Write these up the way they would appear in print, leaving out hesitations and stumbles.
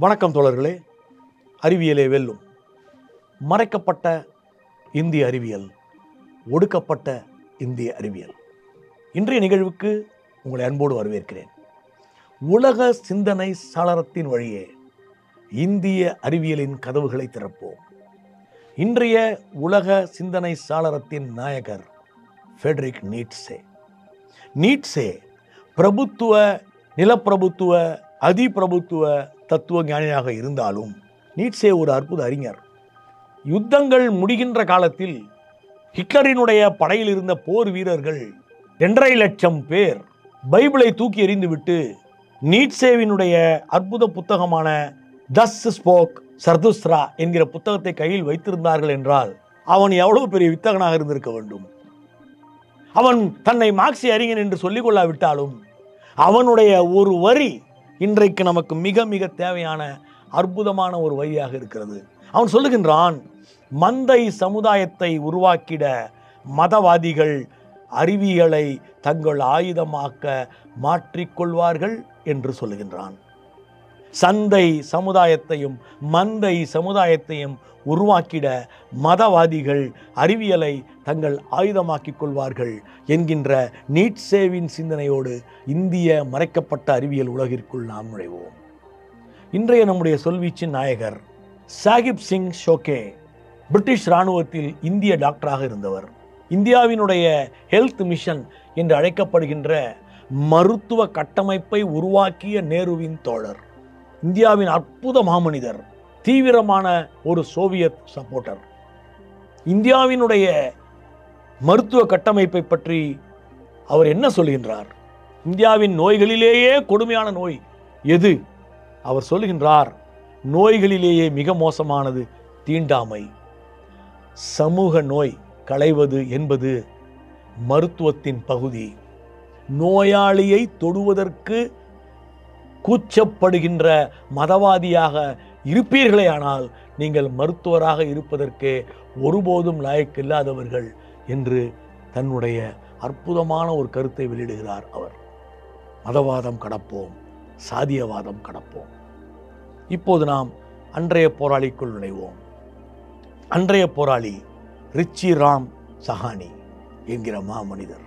வணக்கம் தோழர்களே. அறிவியலே வெல்லும். மறைக்கப்பட்ட இந்திய அறிவியல், ஒடுக்கப்பட்ட இந்திய அறிவியல். இன்றைய நிகழ்வுக்கு உங்களை அன்போடு வரவேற்கிறேன். உலக சிந்தனை சாளரத்தின் வழியே இந்திய அறிவியலின் கதவுகளை திறப்போம். இன்றைய உலக சிந்தனை சாளரத்தின் நாயகர் ஃப்ரெட்ரிக் நீட்சே. நீட்சே பிரபுத்துவ, நிலப்பிரபுத்துவ, அதிபிரபுத்துவ தத்துவ ஞானியாக இருந்தாலும் நீட்சே ஒரு அற்புத அறிஞர். யுத்தங்கள் முடிகின்ற காலத்தில் ஹிட்லரினுடைய படையில் இருந்த போர் வீரர்கள் 2.5 லட்சம் பேர் பைபிளை தூக்கி எறிந்துவிட்டு நீட்சேவினுடைய அற்புத புத்தகமான தஸ் ஸ்போக் சர்துஸ்ரா என்கிற புத்தகத்தை கையில் வைத்திருந்தார்கள் என்றால் அவன் எவ்வளவு பெரிய வித்தகனாக இருந்திருக்க வேண்டும். அவன் தன்னை மார்க்சிய அறிஞன் என்று சொல்லிக் கொள்ளாவிட்டாலும் அவனுடைய ஒரு வரி இன்றைக்கு நமக்கு மிக மிக தேவையான அற்புதமான ஒரு வரியாக இருக்கிறது. அவன் சொல்லுகின்றான், மந்தை சமுதாயத்தை உருவாக்கிட மதவாதிகள் அறிவியலை தங்கள் ஆயுதமாக்க மாற்றிக்கொள்வார்கள் என்று சொல்லுகின்றான். சந்தை சமுதாயத்தையும் மந்தை சமுதாயத்தையும் உருவாக்கிட மதவாதிகள் அறிவியலை தங்கள் ஆயுதமாக்கிக் கொள்வார்கள் என்கின்ற நீட்சேவின் சிந்தனையோடு இந்திய மறைக்கப்பட்ட அறிவியல் உலகிற்குள் நாம் நுழைவோம். இன்றைய நம்முடைய சொல்வீச்சின் நாயகர் சாகிப் சிங் ஷோகே பிரிட்டிஷ் இராணுவத்தில் இந்திய டாக்டராக இருந்தவர். இந்தியாவினுடைய ஹெல்த் மிஷன் என்று அழைக்கப்படுகின்ற மருத்துவ கட்டமைப்பை உருவாக்கிய நேருவின் தோழர், இந்தியாவின் அற்புத மாமனிதர், தீவிரமான ஒரு சோவியத் சப்போர்ட்டர். இந்தியாவினுடைய மருத்துவ கட்டமைப்பை பற்றி அவர் என்ன சொல்கின்றார்? இந்தியாவின் நோய்களிலேயே கொடுமையான நோய் எது? அவர் சொல்லுகின்றார், நோய்களிலேயே மிக மோசமானது தீண்டாமை. சமூக நோய் களைவது என்பது மருத்துவத்தின் பகுதி. நோயாளியை தொடுவதற்கு கூச்சப்படுகின்ற மதவாதியாக இருப்பீர்களே ஆனால் நீங்கள் மருத்துவராக இருப்பதற்கு ஒருபோதும் லாயக்கில்லாதவர்கள் என்று தன்னுடைய அற்புதமான ஒரு கருத்தை வெளியிடுகிறார் அவர். மதவாதம் கடப்போம், சாதியவாதம் கடப்போம். இப்போது நாம் அன்றைய போராளிக்குள் நுழைவோம். அன்றைய போராளி ரிச்சி ராம் சஹானி என்கிற மாமனிதர்.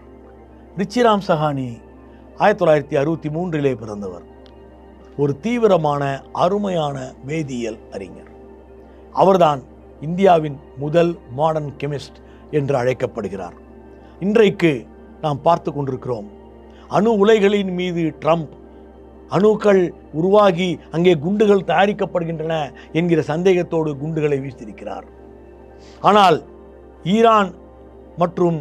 ரிச்சி ராம் சஹானி 1963 பிறந்தவர். ஒரு தீவிரமான அருமையான வேதியியல் அறிஞர். அவர்தான் இந்தியாவின் முதல் மாடர்ன் கெமிஸ்ட் என்று அழைக்கப்படுகிறார். இன்றைக்கு நாம் பார்த்து கொண்டிருக்கிறோம், அணு உலைகளின் மீது ட்ரம்ப் அணுக்கள் உருவாகி அங்கே குண்டுகள் தயாரிக்கப்படுகின்றன என்கிற சந்தேகத்தோடு குண்டுகளை வீசியிருக்கிறார். ஆனால் ஈரான் மற்றும்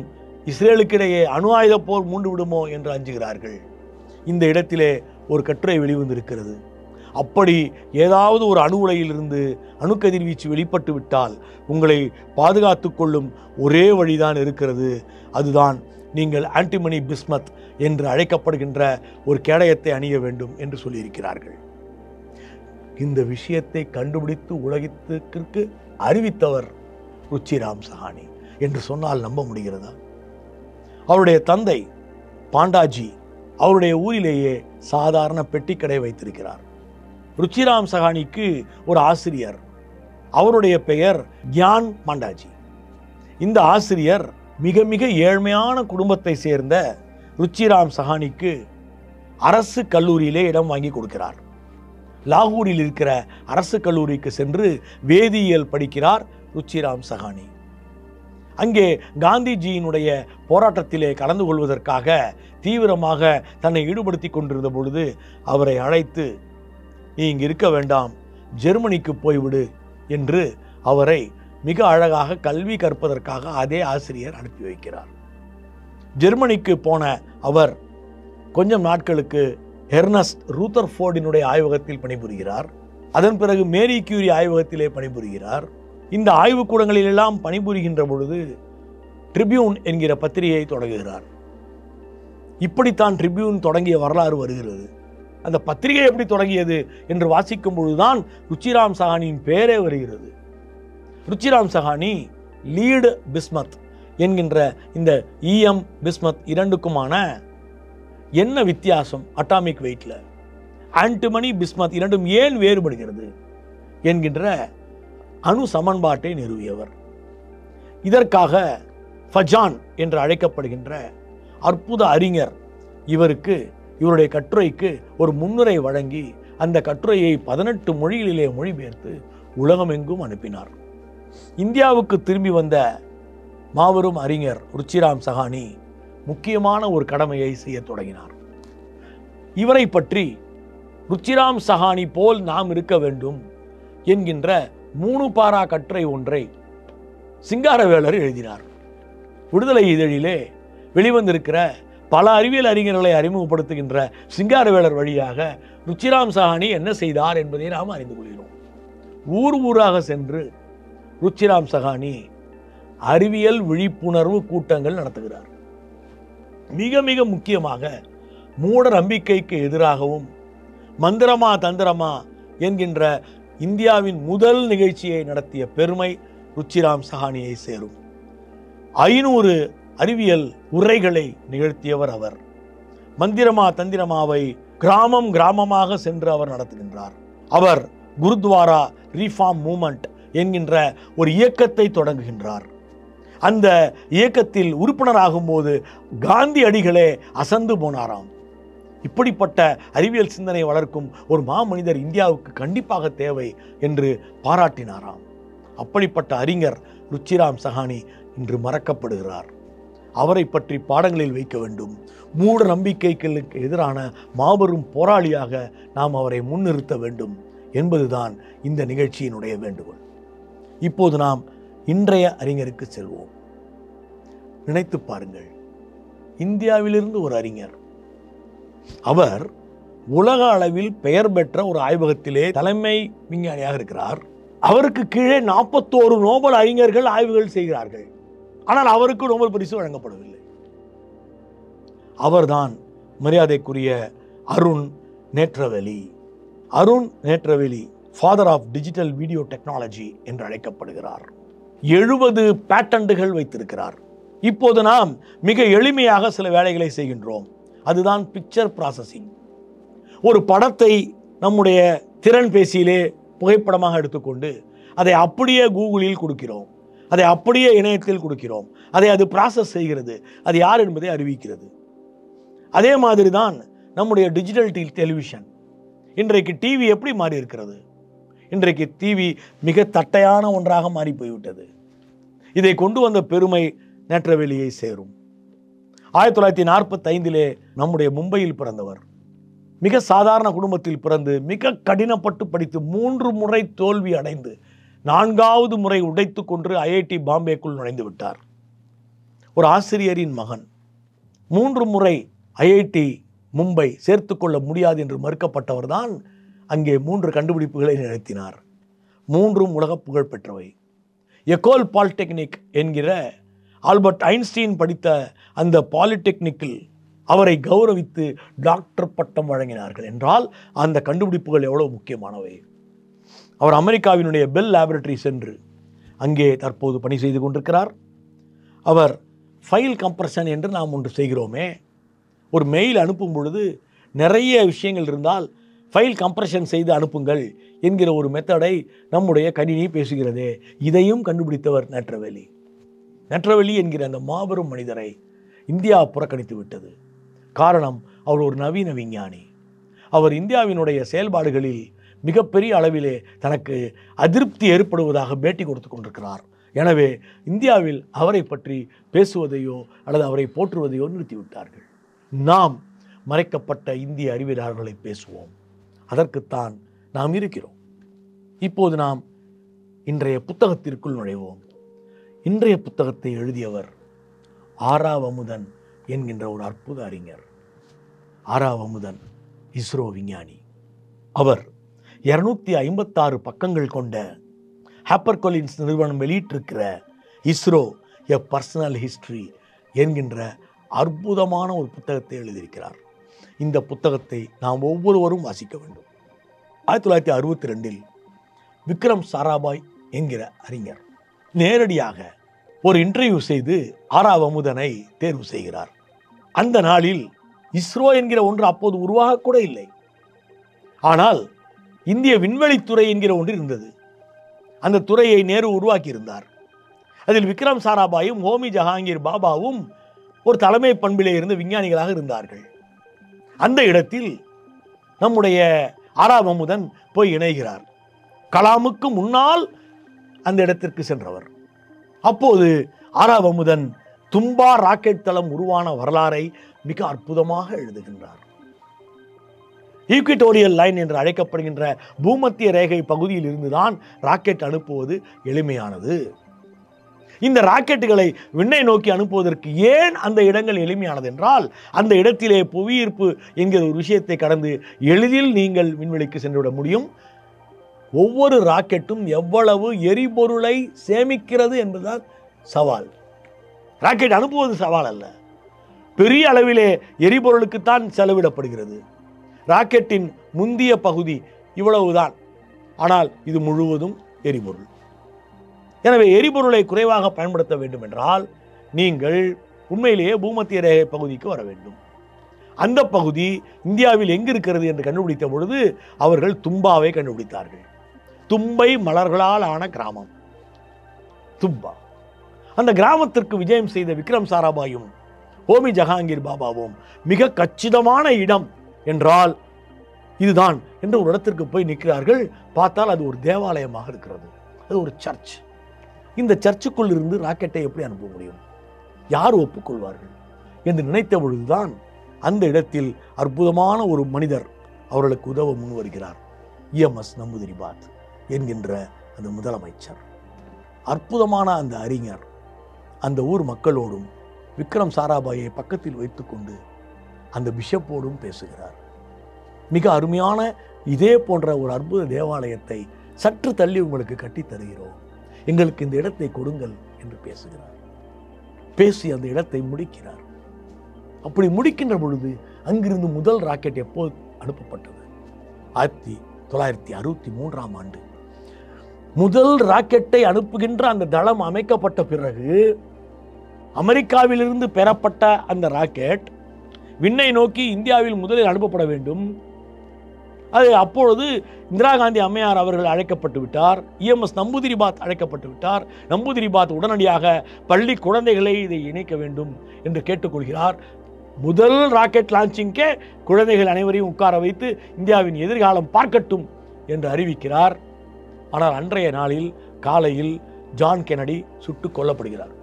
இஸ்ரேலுக்கிடையே அணு ஆயுத போர் மூண்டு விடுமோ என்று அஞ்சுகிறார்கள். இந்த இடத்திலே ஒரு கட்டுரை வெளிவந்திருக்கிறது. அப்படி ஏதாவது ஒரு அணு உலையிலிருந்து அணுக்கதிர்வீச்சு வெளிப்பட்டு விட்டால் உங்களை பாதுகாத்து கொள்ளும் ஒரே வழிதான் இருக்கிறது. அதுதான் நீங்கள் ஆன்டிமனி பிஸ்மத் என்று அழைக்கப்படுகின்ற ஒரு கேடயத்தை அணிய வேண்டும் என்று சொல்லியிருக்கிறார்கள். இந்த விஷயத்தை கண்டுபிடித்து உலகத்திற்கு அறிவித்தவர் ருச்சி ராம் சஹானி என்று சொன்னால் நம்ப முடிகிறதா? அவருடைய தந்தை பாண்டாஜி அவருடைய ஊரிலேயே சாதாரண பெட்டிக்கடை வைத்திருக்கிறார். ருச்சிராம் சஹானிக்கு ஒரு ஆசிரியர், அவருடைய பெயர் கியான் பாண்டாஜி. இந்த ஆசிரியர் மிக மிக ஏழ்மையான குடும்பத்தை சேர்ந்த ருச்சிராம் சஹானிக்கு அரசு கல்லூரியிலே இடம் வாங்கி கொடுக்கிறார். லாகூரில் இருக்கிற அரசு கல்லூரிக்கு சென்று வேதியியல் படிக்கிறார் ருச்சிராம் சஹானி. அங்கே காந்திஜியினுடைய போராட்டத்திலே கலந்து கொள்வதற்காக தீவிரமாக தன்னை ஈடுபடுத்தி கொண்டிருந்த பொழுது அவரை அழைத்து, நீ இங்கு இருக்க வேண்டாம், ஜெர்மனிக்கு போய்விடு என்று அவரை மிக அழகாக கல்வி கற்பதற்காக அதே ஆசிரியர் அனுப்பி வைக்கிறார். ஜெர்மனிக்கு போன அவர் கொஞ்சம் நாட்களுக்கு எர்னஸ்ட் ரூதர்ஃபோர்டினுடைய ஆய்வகத்தில் பணிபுரிகிறார். அதன் பிறகு மேரி கியூரி ஆய்வகத்திலே பணிபுரிகிறார். இந்த ஆய்வுக்கூடங்களிலெல்லாம் பணிபுரிகின்ற பொழுது ட்ரிபியூன் என்கிற பத்திரிகையை தொடங்குகிறார். இப்படித்தான் ட்ரிபியூன் தொடங்கிய வரலாறு வருகிறது. அந்த பத்திரிகை எப்படி தொடங்கியது என்று வாசிக்கும் பொழுதுதான் ருச்சிராம் சஹானியின் பெயரே வருகிறது. ருச்சிராம் சஹானி லீடு பிஸ்மத் என்கின்ற இந்த ஈயம் பிஸ்மத் இரண்டுக்குமான என்ன வித்தியாசம் அட்டாமிக் வெயிட்ல? ஆன்டிமனி பிஸ்மத் இரண்டும் ஏன் வேறுபடுகிறது என்கின்ற அணு சமன்பாட்டை நிறுவியவர். இதற்காக ஃபஜான் என்று அழைக்கப்படுகின்ற அற்புத அறிஞர் இவருடைய கட்டுரைக்கு ஒரு முன்னுரை வழங்கி அந்த கட்டுரையை 18 மொழிகளிலே மொழிபெயர்த்து உலகமெங்கும் அனுப்பினார். இந்தியாவுக்கு திரும்பி வந்த மாபெரும் அறிஞர் ருச்சிராம் சஹானி முக்கியமான ஒரு கடமையை செய்ய தொடங்கினார். இவரை பற்றி ருச்சிராம் சஹானி போல் நாம் இருக்க வேண்டும் என்கின்ற 3 பாரா கட்டுரை ஒன்றை சிங்காரவேலர் எழுதினார். விடுதலை இதழிலே வெளிவந்திருக்கிற பல அறிவியல் அறிஞர்களை அறிமுகப்படுத்துகின்ற சிங்காரவேலர் வழியாக ருச்சிராம் சஹானி என்ன செய்தார் என்பதை நாம் அறிந்து கொள்கிறோம். ஊர் ஊராக சென்று ருச்சிராம் சஹானி அறிவியல் விழிப்புணர்வு கூட்டங்கள் நடத்துகிறார். மிக மிக முக்கியமாக மூட நம்பிக்கைக்கு எதிராகவும் மந்திரமா தந்திரமா என்கின்ற இந்தியாவின் முதல் நிகழ்ச்சியை நடத்திய பெருமை ருச்சிராம் சஹானியை சேரும். 500 அறிவியல் உரைகளை நிகழ்த்தியவர் அவர். மந்திரமா தந்திரமாவை கிராமம் கிராமமாக சென்று அவர் நடத்துகின்றார். அவர் குருத்வாரா ரீஃபார்ம் மூமெண்ட் என்கின்ற ஒரு இயக்கத்தை தொடங்குகின்றார். அந்த இயக்கத்தில் உறுப்பினராகும் போது காந்தி அடிகளே அசந்து போனாராம். இப்படிப்பட்ட அறிவியல் சிந்தனை வளர்க்கும் ஒரு மாமனிதர் இந்தியாவுக்கு கண்டிப்பாக தேவை என்று பாராட்டினாராம். அப்படிப்பட்ட அறிஞர் ருச்சிராம் சஹானி இன்று மறக்கப்படுகிறார். அவரை பற்றி பாடங்களில் வைக்க வேண்டும். மூட நம்பிக்கைகளுக்கு எதிரான மாபெரும் போராளியாக நாம் அவரை முன்னிறுத்த வேண்டும் என்பதுதான் இந்த நிகழ்ச்சியினுடைய வேண்டுகோள். இப்போது நாம் இன்றைய அறிஞருக்கு செல்வோம். நினைத்து பாருங்கள், இந்தியாவிலிருந்து ஒரு அறிஞர், அவர் உலக அளவில் பெயர் பெற்ற ஒரு ஆய்வகத்திலே தலைமை விஞ்ஞானியாக இருக்கிறார். அவருக்கு கீழே 41 நோபல் அறிஞர்கள் ஆய்வுகள் செய்கிறார்கள். ஆனால் அவருக்கு நோபல் பரிசு வழங்கப்படவில்லை. அவர்தான் மரியாதைக்குரிய Arun Netravali. Arun Netravali father of digital video technology என்று அழைக்கப்படுகிறார். 70 பேட்டன்ட்டுகள் வைத்திருக்கிறார். இப்போது நாம் மிக எளிமையாக சில வேலைகளை செய்கின்றோம். அதுதான் பிக்சர் ப்ராசஸிங். ஒரு படத்தை நம்முடைய திறன்பேசியிலே புகைப்படமாக எடுத்துக்கொண்டு அதை அப்படியே கூகுளில் கொடுக்கிறோம், அதை அப்படியே இணையத்தில் கொடுக்கிறோம், அதை அது ப்ராசஸ் செய்கிறது, அது யார் என்பதை அறிவிக்கிறது. அதே மாதிரி தான் நம்முடைய டிஜிட்டல் டெலிவிஷன். இன்றைக்கு டிவி எப்படி மாறி இருக்கிறது? இன்றைக்கு டிவி மிக தட்டையான ஒன்றாக மாறி போய்விட்டது. இதை கொண்டு வந்த பெருமை நேட்ரவெளியை சேரும். 1945 நம்முடைய மும்பையில் பிறந்தவர். மிக சாதாரண குடும்பத்தில் பிறந்து மிக கடினப்பட்டு படித்து 3 முறை தோல்வி அடைந்து 4வது முறை உடைத்து கொண்டு ஐஐடி பாம்பேக்குள் நுழைந்து விட்டார். ஒரு ஆசிரியரின் மகன். 3 முறை ஐஐடி மும்பை சேர்த்துக்கொள்ள முடியாது என்று மறுக்கப்பட்டவர் தான் அங்கே 3 கண்டுபிடிப்புகளை நிகழ்த்தினார். 3ம் உலக புகழ் பெற்றவை. எக்கோல் பாலிடெக்னிக் என்கிற ஆல்பர்ட் ஐன்ஸ்டீன் படித்த அந்த பாலிடெக்னிக்கில் அவரை கௌரவித்து டாக்டர் பட்டம் வழங்கினார்கள் என்றால் அந்த கண்டுபிடிப்புகள் எவ்வளவு முக்கியமானவை. அவர் அமெரிக்காவினுடைய பெல் லேபரட்டரி சென்று அங்கே தற்போது பணி செய்து கொண்டிருக்கிறார். அவர் ஃபைல் கம்ப்ரஷன் என்று நாம் ஒன்று செய்கிறோமே, ஒரு மெயில் அனுப்பும் பொழுது நிறைய விஷயங்கள் இருந்தால் ஃபைல் கம்ப்ரஷன் செய்து அனுப்புங்கள் என்கிற ஒரு மெத்தடை நம்முடைய கணினி பேசுகிறதே, இதையும் கண்டுபிடித்தவர் நேட்ரவெளி. நேட்ரவெளி என்கிற அந்த மாபெரும் மனிதரை இந்தியா புறக்கணித்து விட்டது. காரணம், அவர் ஒரு நவீன விஞ்ஞானி. அவர் இந்தியாவினுடைய செயல்பாடுகளில் மிகப்பெரிய அளவிலே தனக்கு அதிருப்தி ஏற்படுவதாக பேட்டி கொடுத்து கொண்டிருக்கிறார். எனவே இந்தியாவில் அவரை பற்றி பேசுவதையோ அல்லது அவரை போற்றுவதையோ நிறுத்திவிட்டார்கள். நாம் மறைக்கப்பட்ட இந்திய அறிவியலாளர்களை பேசுவோம். அதற்குத்தான் நாம் இருக்கிறோம். இப்போது நாம் இன்றைய புத்தகத்திற்குள் நுழைவோம். இன்றைய புத்தகத்தை எழுதியவர் ஆரா அமுதன் என்கின்ற ஒரு அற்புத அறிஞர். ஆரா அமுதன் இஸ்ரோ விஞ்ஞானி. அவர் 256 பக்கங்கள் கொண்ட ஹாப்பர்கோலின்ஸ் நிறுவனம் வெளியிட்டிருக்கிற இஸ்ரோ எ பர்சனல் ஹிஸ்டரி என்கின்ற அற்புதமான ஒரு புத்தகத்தை எழுதியிருக்கிறார். இந்த புத்தகத்தை நாம் ஒவ்வொருவரும் வாசிக்க வேண்டும். 1962 விக்ரம் சாராபாய் என்கிற அறிஞர் நேரடியாக ஒரு இன்டர்வியூ செய்து ஆரா அமுதனை தேர்வு செய்கிறார். அந்த நாளில் இஸ்ரோ என்கிற ஒன்று அப்போது உருவாகக்கூட இல்லை. ஆனால் இந்திய விண்வெளித்துறை என்கிற ஒன்று இருந்தது. அந்த துறையை நேரு உருவாக்கி இருந்தார். அதில் விக்ரம் சாராபாயும் ஹோமி ஜஹாங்கீர் பாபாவும் ஒரு தலைமை பண்பிலே இருந்த விஞ்ஞானிகளாக இருந்தார்கள். அந்த இடத்தில் நம்முடைய ஆர் அமுதன் போய் இணைகிறார். கலாமுக்கு முன்னால் அந்த இடத்திற்கு சென்றவர். அப்போது ஆர் அமுதன் தும்பா ராக்கெட் தளம் உருவான வரலாறை மிக அற்புதமாக எழுதுகின்றார். ஈக்விட்டோரியல் லைன் என்று அழைக்கப்படுகின்ற பூமத்திய ரேகை பகுதியில் இருந்துதான் ராக்கெட் அனுப்புவது எளிமையானது. இந்த ராக்கெட்டுகளை விண்ணை நோக்கி அனுப்புவதற்கு ஏன் அந்த இடங்கள் எளிமையானது என்றால், அந்த இடத்திலே புவியீர்ப்பு என்கிற ஒரு விஷயத்தை கடந்து எளிதில் நீங்கள் விண்வெளிக்கு சென்றுவிட முடியும். ஒவ்வொரு ராக்கெட்டும் எவ்வளவு எரிபொருளை சேமிக்கிறது என்பதுதான் சவால். ராக்கெட் அனுப்புவது சவால் அல்ல. பெரிய அளவிலே எரிபொருளுக்குத்தான் செலவிடப்படுகிறது. ராக்கெட்டின் முந்திய பகுதி இவ்வளவுதான், ஆனால் இது முழுவதும் எரிபொருள். எனவே எரிபொருளை குறைவாக பயன்படுத்த வேண்டும் என்றால் நீங்கள் உண்மையிலேயே பூமத்திய ரேகை பகுதிக்கு வர வேண்டும். அந்த பகுதி இந்தியாவில் எங்கு இருக்கிறது என்று கண்டுபிடித்த பொழுது அவர்கள் தும்பாவை கண்டுபிடித்தார்கள். தும்பை மலர்களால் ஆன கிராமம் தும்பா. அந்த கிராமத்திற்கு விஜயம் செய்த விக்ரம் சாராபாயும் ஹோமி ஜஹாங்கீர் பாபாவும் மிக கச்சிதமான இடம் என்றால் இதுதான் என்று ஒரு இடத்திற்கு போய் நிற்கிறார்கள். பார்த்தால் அது ஒரு தேவாலயமாக இருக்கிறது. அது ஒரு சர்ச். இந்த சர்ச்சுக்குள் இருந்து ராக்கெட்டை எப்படி அனுப்ப முடியும்? யார் ஒப்புக்கொள்வார்கள் என்று நினைத்த பொழுதுதான் அந்த இடத்தில் அற்புதமான ஒரு மனிதர் அவர்களுக்கு உதவ முன் வருகிறார். EMS நம்பூதிரிபாத் என்கின்ற அந்த முதலமைச்சர், அற்புதமான அந்த அறிஞர், அந்த ஊர் மக்களோடும் விக்ரம் சாராபாயை பக்கத்தில் வைத்துக்கொண்டு அந்த பிஷப்போடும் பேசுகிறார். மிக அருமையான இதே போன்ற ஒரு அற்புத தேவாலயத்தை சற்று தள்ளி உங்களுக்கு கட்டி தருகிறோம், எங்களுக்கு இந்த இடத்தை கொடுங்கள் என்று பேசுகிறார். பேசி அந்த இடத்தை முடிக்கிறார். அப்படி முடிக்கின்ற பொழுது அங்கிருந்து முதல் ராக்கெட் எப்போது அனுப்பப்பட்டது? 1963ஆம் ஆண்டு முதல் ராக்கெட்டை அனுப்புகின்ற அந்த தளம் அமைக்கப்பட்ட பிறகு அமெரிக்காவிலிருந்து பெறப்பட்ட அந்த ராக்கெட் விண்ணை நோக்கி இந்தியாவில் முதலில் அனுப்பப்பட வேண்டும். அது அப்பொழுது இந்திரா காந்தி அம்மையார் அவர்கள் அழைக்கப்பட்டு விட்டார். EMS நம்பூதிரிபாத் அழைக்கப்பட்டு விட்டார். நம்பூதிரிபாத் உடனடியாக பள்ளி குழந்தைகளை இதை இணைக்க வேண்டும் என்று கேட்டுக்கொள்கிறார். முதல் ராக்கெட் லான்ச்சிங்கே குழந்தைகள் அனைவரையும் உட்கார வைத்து இந்தியாவின் எதிர்காலம் பார்க்கட்டும் என்று அறிவிக்கிறார். ஆனால் அன்றைய நாளில் காலையில் ஜான் கென்னடி சுட்டுக் கொல்லப்படுகிறார்.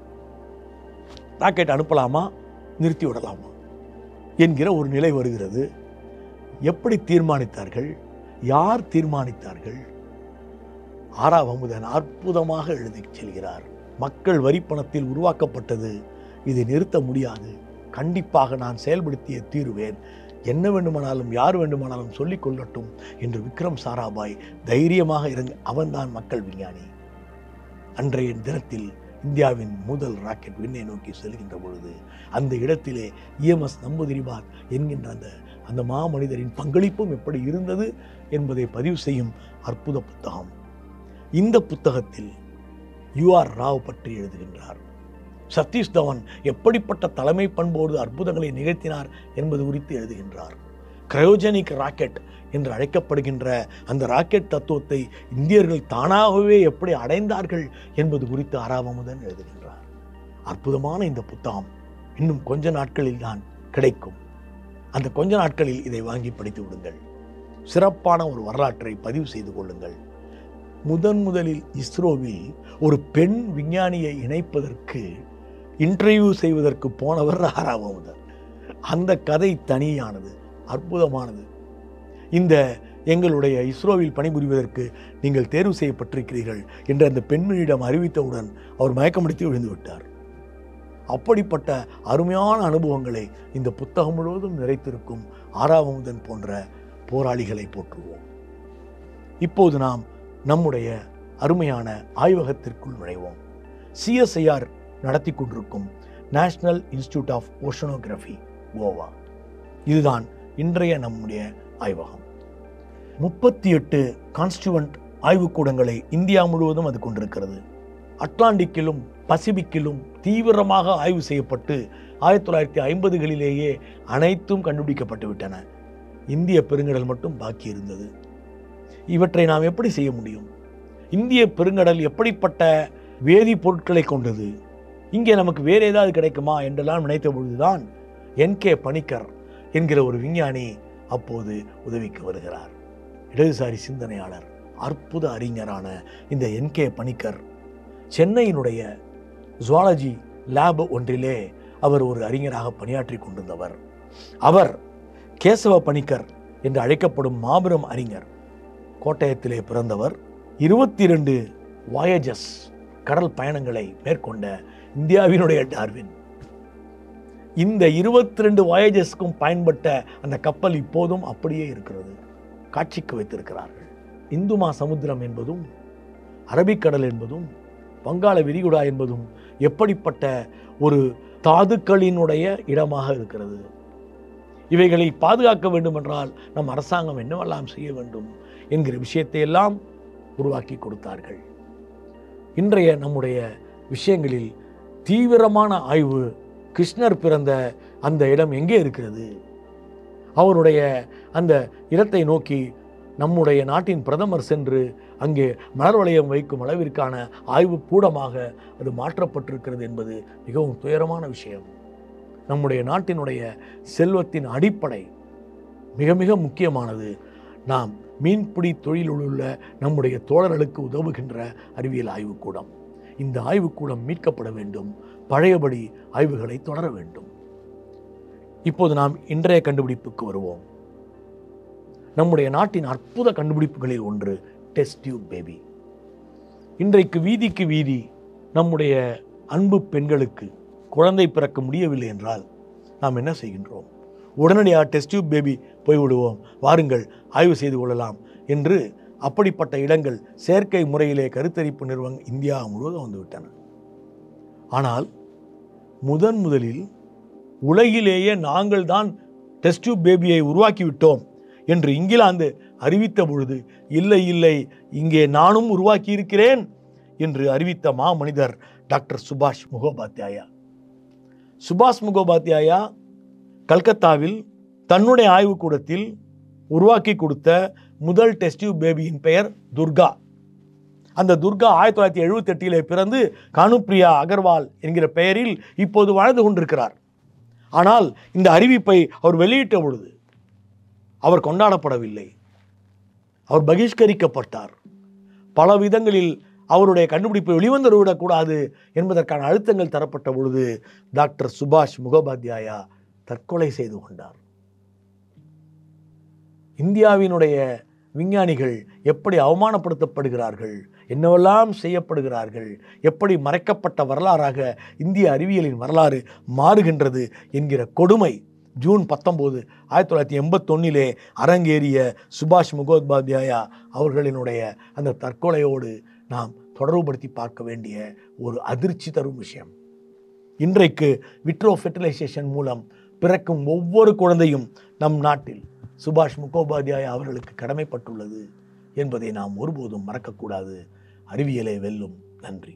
ராக்கெட் அனுப்பலாமா நிறுத்தி விடலாமா என்கிற ஒரு நிலை வருகிறது. எப்படி தீர்மானித்தார்கள்? யார் தீர்மானித்தார்கள்? ஆர் அமுதன் அற்புதமாக எழுதி செல்கிறார். மக்கள் வரிப்பணத்தில் உருவாக்கப்பட்டது, இதை நிறுத்த முடியாது, கண்டிப்பாக நான் செயல்படுத்திய தீருவேன், என்ன வேண்டுமானாலும் யார் வேண்டுமானாலும் சொல்லிக் கொள்ளட்டும் என்று விக்ரம் சாராபாய் தைரியமாக இறங்கி அவன்தான் மக்கள் விஞ்ஞானி. அன்றைய தினத்தில் இந்தியாவின் முதல் ராக்கெட் விண்ணை நோக்கி செல்கின்ற பொழுது அந்த இடத்திலே EMS நம்பூதிரிபாத் என்கின்ற அந்த மாமனிதரின் பங்களிப்பும் எப்படி இருந்தது என்பதை பதிவு செய்யும் அற்புத புத்தகம். இந்த புத்தகத்தில் UR ராவ் பற்றி எழுதுகின்றார். சதீஷ் தவன் எப்படிப்பட்ட தலைமை பண்போடு அற்புதங்களை நிகழ்த்தினார் என்பது குறித்து எழுதுகின்றார். கிரையோஜெனிக் ராக்கெட் என்று அழைக்கப்படுகின்ற அந்த ராக்கெட் தத்துவத்தை இந்தியர்கள் தானாகவே எப்படி அடைந்தார்கள் என்பது குறித்து ஆர் அமுதன் எழுதுகின்றார். அற்புதமான இந்த புத்தகம் இன்னும் கொஞ்ச நாட்களில் தான் கிடைக்கும். அந்த கொஞ்ச நாட்களில் இதை வாங்கி படித்து விடுங்கள். சிறப்பான ஒரு வரலாற்றை பதிவு செய்து கொள்ளுங்கள். முதலில் இஸ்ரோவில் ஒரு பெண் விஞ்ஞானியை இணைப்பதற்கு இன்டர்வியூ செய்வதற்கு போனவர் ஆர் அமுதன். அந்த கதை தனியானது, அற்புதமானது. இந்த எங்களுடைய இஸ்ரோவில் பணிபுரிவதற்கு நீங்கள் தேர்வு செய்யப்பட்டிருக்கிறீர்கள் என்று அந்த பெண்மணியிடம் அறிவித்தவுடன் அவர் மயக்கமடித்து விழுந்து விட்டார். அப்படிப்பட்ட அருமையான அனுபவங்களை இந்த புத்தகம் முழுவதும் நிறைத்திருக்கும் ஆர் அமுதன் போன்ற போராளிகளை போற்றுவோம். இப்போது நாம் நம்முடைய அருமையான ஆய்வகத்திற்குள் நுழைவோம். CSIR நடத்தி கொண்டிருக்கும் national institute of oceanography Goa, இதுதான் இன்றைய நம்முடைய ஆய்வகம். 38 கான்ஸ்டியூவன்ட் ஆய்வுக்கூடங்களை இந்தியா முழுவதும் அது கொண்டிருக்கிறது. அட்லாண்டிக்கிலும் பசிபிக்கிலும் தீவிரமாக ஆய்வு செய்யப்பட்டு 1950களிலேயே அனைத்தும் கண்டுபிடிக்கப்பட்டு விட்டன. இந்திய பெருங்கடல் மட்டும் பாக்கி இருந்தது. இவற்றை நாம் எப்படி செய்ய முடியும்? இந்திய பெருங்கடல் எப்படிப்பட்ட வேதிப்பொருட்களை கொண்டது? இங்கே நமக்கு வேறு ஏதாவது கிடைக்குமா என்றெல்லாம் நினைத்த பொழுதுதான் என்கே பணிக்கர் என்கிற ஒரு விஞ்ஞானி அப்போது உதவிக்கு வருகிறார். இடதுசாரி சிந்தனையாளர், அற்புத அறிஞரான இந்த என்கே பணிக்கர் சென்னையினுடைய ஜுவாலஜி லேப் ஒன்றிலே அவர் ஒரு அறிஞராக பணியாற்றி கொண்டிருந்தவர். அவர் கேசவ பணிக்கர் என்று அழைக்கப்படும் மாபெரும் அறிஞர். கோட்டயத்திலே பிறந்தவர். 22 வாயேஜஸ் கடல் பயணங்களை மேற்கொண்ட இந்தியாவினுடைய டார்வின். இந்த 22 வாயேஜஸ்க்கும் பயன்பட்ட அந்த கப்பல் இப்போதும் அப்படியே இருக்கிறது, காட்சிக்கு வைத்திருக்கிறார்கள். இந்து சமுத்திரம் என்பதும் அரபிக்கடல் என்பதும் வங்காள விரிகுடா என்பதும் எப்படிப்பட்ட ஒரு தாதுக்களினுடைய இடமாக இருக்கிறது. இவைகளை பாதுகாக்க வேண்டும் என்றால் நம் அரசாங்கம் என்னவெல்லாம் செய்ய வேண்டும் என்கிற விஷயத்தை எல்லாம் உருவாக்கி கொடுத்தார்கள். இன்றைய நம்முடைய விஷயங்களில் தீவிரமான ஆய்வு, கிருஷ்ணர் பிறந்த அந்த இடம் எங்கே இருக்கிறது, அவருடைய அந்த இடத்தை நோக்கி நம்முடைய நாட்டின் பிரதமர் சென்று அங்கே மலர் வளையம் வைக்கும் அளவிற்கான ஆய்வு கூடமாக அது மாற்றப்பட்டிருக்கிறது என்பது மிகவும் துயரமான விஷயம். நம்முடைய நாட்டினுடைய செல்வத்தின் அடிப்படை மிக மிக முக்கியமானது. நாம் மீன்பிடி தொழிலில் உள்ள நம்முடைய தோழர்களுக்கு உதவுகின்ற அறிவியல் ஆய்வுக்கூடம். இந்த ஆய்வுக்கூடம் மீட்கப்பட வேண்டும். பழையபடி ஆய்வுகளை தொடர வேண்டும். இப்போது நாம் இன்றைய கண்டுபிடிப்புக்கு வருவோம். நம்முடைய நாட்டின் அற்புத கண்டுபிடிப்புகளில் ஒன்று டெஸ்ட் டியூப் பேபி. இன்றைக்கு வீதிக்கு வீதி நம்முடைய அன்பு பெண்களுக்கு குழந்தை பிறக்க முடியவில்லை என்றால் நாம் என்ன செய்கின்றோம்? உடனடியாக டெஸ்ட் டியூப் பேபி போய்விடுவோம், வாருங்கள் ஆய்வு செய்து கொள்ளலாம் என்று அப்படிப்பட்ட இடங்கள் செயற்கை முறையிலே கருத்தரிப்பு நிறுவனங்கள் இந்தியா முழுவதும் வந்துவிட்டன. ஆனால் முதலில் உலகிலேயே நாங்கள் தான் டெஸ்ட் டியூப் பேபியை உருவாக்கிவிட்டோம் என்று இங்கிலாந்து அறிவித்த பொழுது, இல்லை இல்லை, இங்கே நானும் உருவாக்கி இருக்கிறேன் என்று அறிவித்த மாமனிதர் டாக்டர் சுபாஷ் முகோபாத்யாயா. சுபாஷ் முகோபாத்யாயா கல்கத்தாவில் தன்னுடைய ஆய்வுக்கூடத்தில் உருவாக்கி கொடுத்த முதல் டெஸ்ட் டியூப் பேபியின் பெயர் துர்கா. அந்த துர்கா 1978 பிறந்து கானுப்ரியா அகர்வால் என்கிற பெயரில் இப்போது வாழ்ந்து கொண்டிருக்கிறார். ஆனால் இந்த அறிவிப்பை அவர் வெளியிட்ட பொழுது அவர் கொண்டாடப்படவில்லை, அவர் பகிஷ்கரிக்கப்பட்டார். பல விதங்களில் அவருடைய கண்டுபிடிப்பை வெளிவந்துவிடக்கூடாது என்பதற்கான அழுத்தங்கள் தரப்பட்ட பொழுது டாக்டர் சுபாஷ் முகோபாத்யாயா தற்கொலை செய்து கொண்டார். இந்தியாவினுடைய விஞ்ஞானிகள் எப்படி அவமானப்படுத்தப்படுகிறார்கள், என்னவெல்லாம் செய்யப்படுகிறார்கள், எப்படி மறைக்கப்பட்ட வரலாறாக இந்திய அறிவியலின் வரலாறு மாறுகின்றது என்கிற கொடுமை ஜூன் 19, 1981 அரங்கேறிய சுபாஷ் முகோபாத்யாயா அவர்களினுடைய அந்த தற்கொலையோடு நாம் தொடர்புபடுத்தி பார்க்க வேண்டிய ஒரு அதிர்ச்சி தரும் விஷயம். இன்றைக்கு விட்ரோ ஃபெர்டிலைசேஷன் மூலம் பிறக்கும் ஒவ்வொரு குழந்தையும் நம் நாட்டில் சுபாஷ் முகோபாத்யாயா அவர்களுக்கு கடமைப்பட்டுள்ளது என்பதை நாம் ஒருபோதும் மறக்கக்கூடாது. அறிவியலை வெல்லும். நன்றி.